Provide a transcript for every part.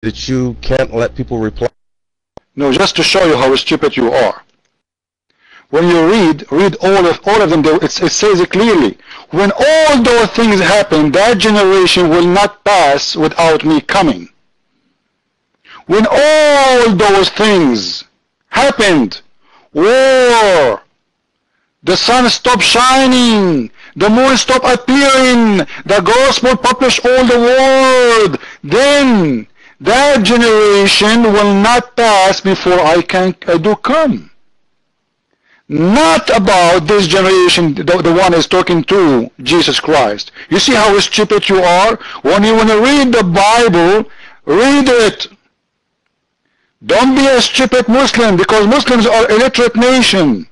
that you can't let people reply? No, just to show you how stupid you are. When you read all of them, it says it clearly. When all those things happen, that generation will not pass without me coming. When all those things happened, war, the sun stopped shining, the moon stopped appearing, the gospel published all the world, then that generation will not pass before I do come. Not about this generation, the one is talking to Jesus Christ. You see how stupid you are? When you want to read the Bible, read it. Don't be a stupid Muslim, because Muslims are illiterate nation.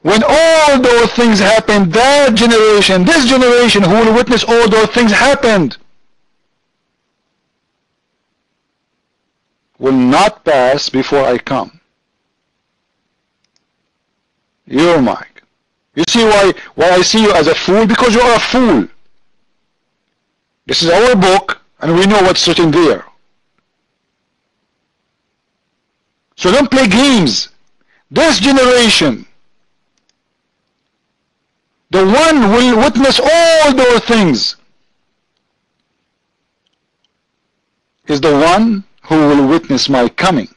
When all those things happened, that generation, this generation who will witness all those things happened, will not pass before I come. Your mic. You see why I see you as a fool? Because you are a fool. This is our book, and we know what's written there. So don't play games. This generation, the one who will witness all those things, is the one who will witness my coming.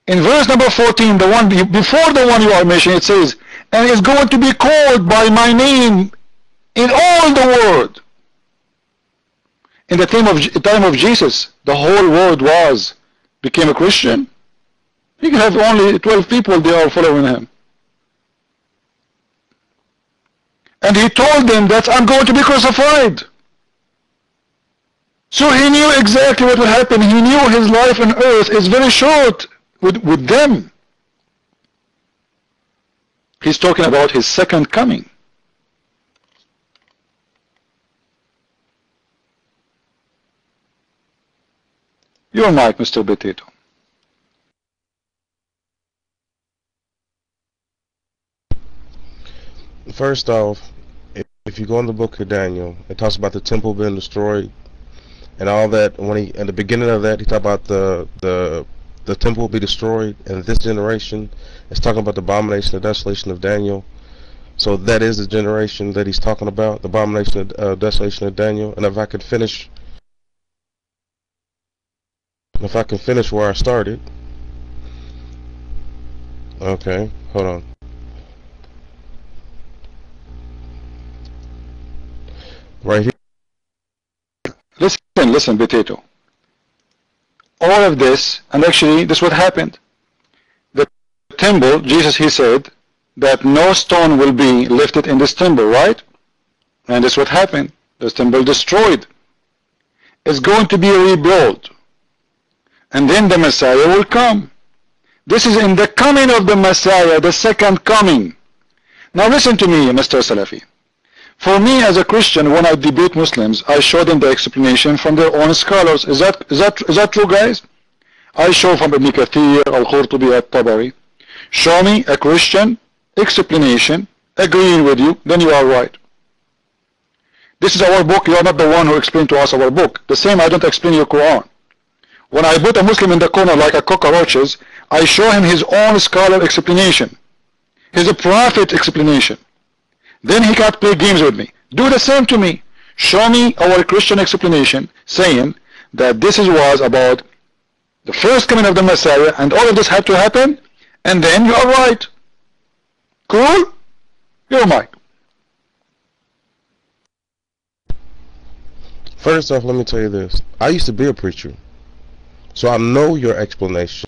In verse number 14, the one before the one you are mentioning, it says, and is going to be called by my name in all the world. In the time of Jesus, the whole world became a Christian. He can have only 12 people, they are following him. And he told them that I'm going to be crucified. So he knew exactly what would happen. He knew his life on earth is very short with them. He's talking about his second coming. Your mic, Mr. Potato. First off, if you go in the book of Daniel, it talks about the temple being destroyed and all that. When he, at the beginning of that, he talked about the temple will be destroyed, and this generation is talking about the abomination of desolation of Daniel. So that is the generation that he's talking about, the abomination of desolation of Daniel. And if I could finish where I started. Okay, hold on. Right here. Listen, Potato. All of this, and actually this is what happened. The temple, Jesus, he said that no stone will be lifted in this temple, right? And this is what happened. This temple destroyed. It's going to be rebuilt. And then the Messiah will come. This is in the coming of the Messiah, the second coming. Now listen to me, Mr. Salafi. For me as a Christian, when I debate Muslims, I show them the explanation from their own scholars. Is that true, guys? I show from Ibn Kathir, Al-Qurtubi, At-Tabari. Show me a Christian explanation agreeing with you, then you are right. This is our book. You are not the one who explained to us our book. The same, I don't explain your Quran. When I put a Muslim in the corner like a cockroaches, I show him his own scholar explanation, his prophet explanation. Then he can't play games with me. Do the same to me. Show me our Christian explanation saying that this was about the first coming of the Messiah and all of this had to happen, and then you are right. Cool? Your mic. First off, let me tell you this. I used to be a preacher, so I know your explanation.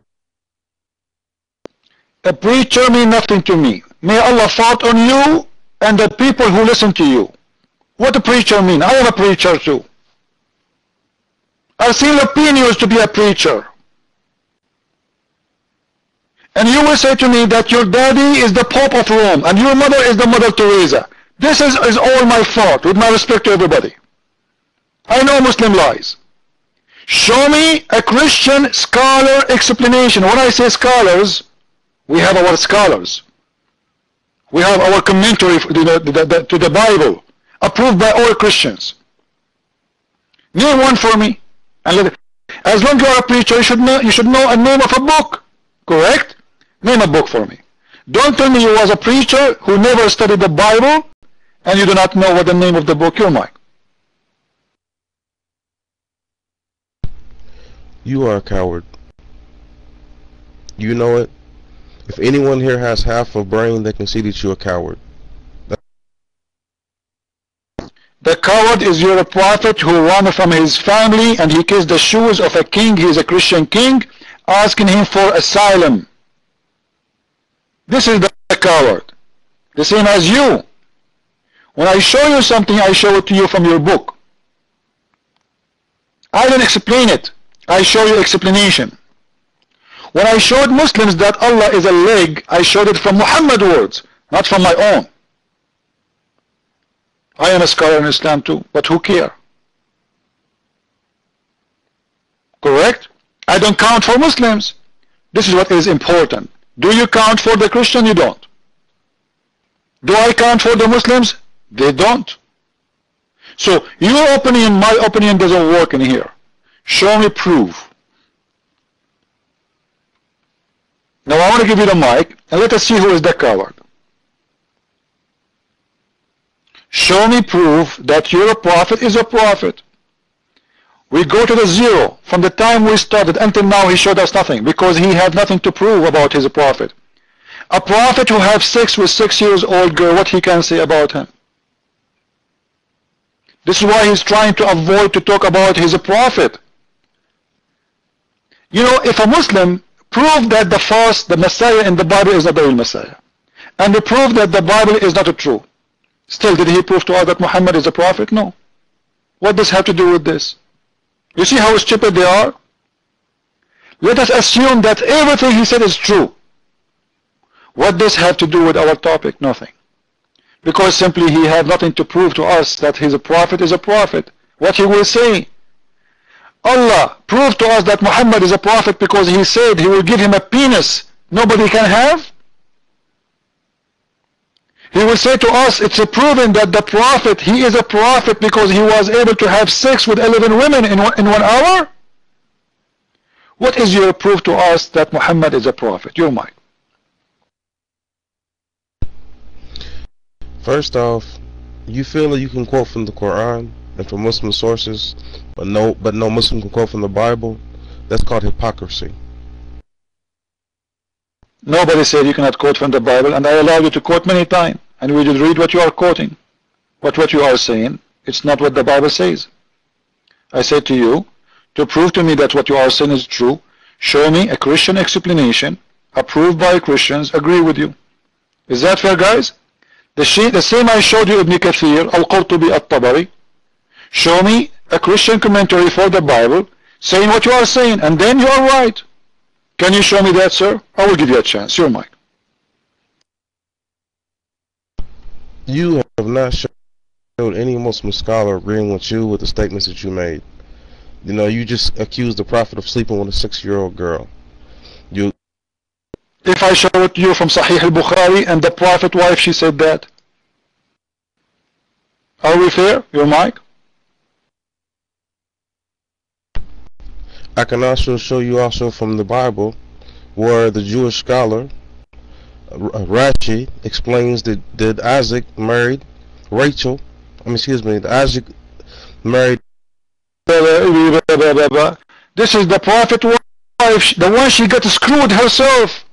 A preacher means nothing to me. May Allah fight on you and the people who listen to you. What a preacher mean? I am a preacher too. I've seen opinions to be a preacher. And you will say to me that your daddy is the Pope of Rome and your mother is the Mother Teresa. This is all my fault, with my respect to everybody. I know Muslim lies. Show me a Christian scholar explanation. When I say scholars, we have our scholars. We have our commentary to the Bible, approved by all Christians. Name one for me. And as long as you are a preacher, you should know a name of a book. Correct? Name a book for me. Don't tell me you was a preacher who never studied the Bible and you do not know what the name of the book. You're Mike. You are a coward. You know it. If anyone here has half a brain, they can see that you're a coward. The coward is your prophet who ran from his family and he kissed the shoes of a king. He is a Christian king, asking him for asylum. This is the coward. The same as you. When I show you something, I show it to you from your book. I don't explain it. I show you explanation. When I showed Muslims that Allah is a leg, I showed it from Muhammad words, not from my own. I am a scholar in Islam too, but who cares? Correct? I don't count for Muslims. This is what is important. Do you count for the Christian? You don't. Do I count for the Muslims? They don't. So your opinion, my opinion doesn't work in here. Show me proof. Now I want to give you the mic and let us see who is the coward. Show me proof that your prophet is a prophet. We go to the zero. From the time we started until now he showed us nothing because he had nothing to prove about his prophet. A prophet who has sex with 6-year-old girl, what he can say about him? This is why he's trying to avoid to talk about his prophet. You know, if a Muslim prove that the Messiah in the Bible is not the real Messiah, and they prove that the Bible is not true, still did he prove to us that Muhammad is a prophet? No. What does have to do with this? You see how stupid they are? Let us assume that everything he said is true. What does have to do with our topic? Nothing. Because simply he had nothing to prove to us that his prophet is a prophet. What he will say? Allah proved to us that Muhammad is a prophet because he said he will give him a penis nobody can have. He will say to us it's proven that the prophet, he is a prophet because he was able to have sex with 11 women in 1 hour. What is your proof to us that Muhammad is a prophet? Your mic. First off, you feel that you can quote from the Quran and from Muslim sources, but no Muslim can quote from the Bible. That's called hypocrisy. Nobody said you cannot quote from the Bible, and I allow you to quote many times, and we just read what you are quoting. But what you are saying, it's not what the Bible says. I said to you, to prove to me that what you are saying is true, show me a Christian explanation, approved by Christians, agree with you. Is that fair, guys? The same I showed you Ibn Kathir, Al-Qurtubi, At-Tabari. Show me a Christian commentary for the Bible, saying what you are saying, and then you are right. Can you show me that, sir? I will give you a chance. Your mic. You have not showed any Muslim scholar agreeing with you with the statements that you made. You know, you just accused the prophet of sleeping with a 6-year-old girl. If I show it to you from Sahih al-Bukhari and the prophet wife, she said that. Are we fair? Your mic? I can also show you also from the Bible where the Jewish scholar Rashi explains that Isaac married Rachel. That Isaac married. This is the prophet wife, the one she got screwed herself.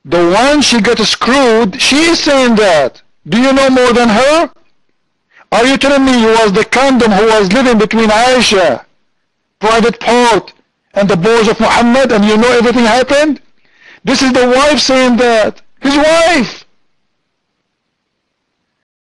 The one she got screwed, she is saying that. Do you know more than her? Are you telling me you was the condom who was living between Aisha, private part, and the balls of Muhammad, and you know everything happened? This is the wife saying that. His wife.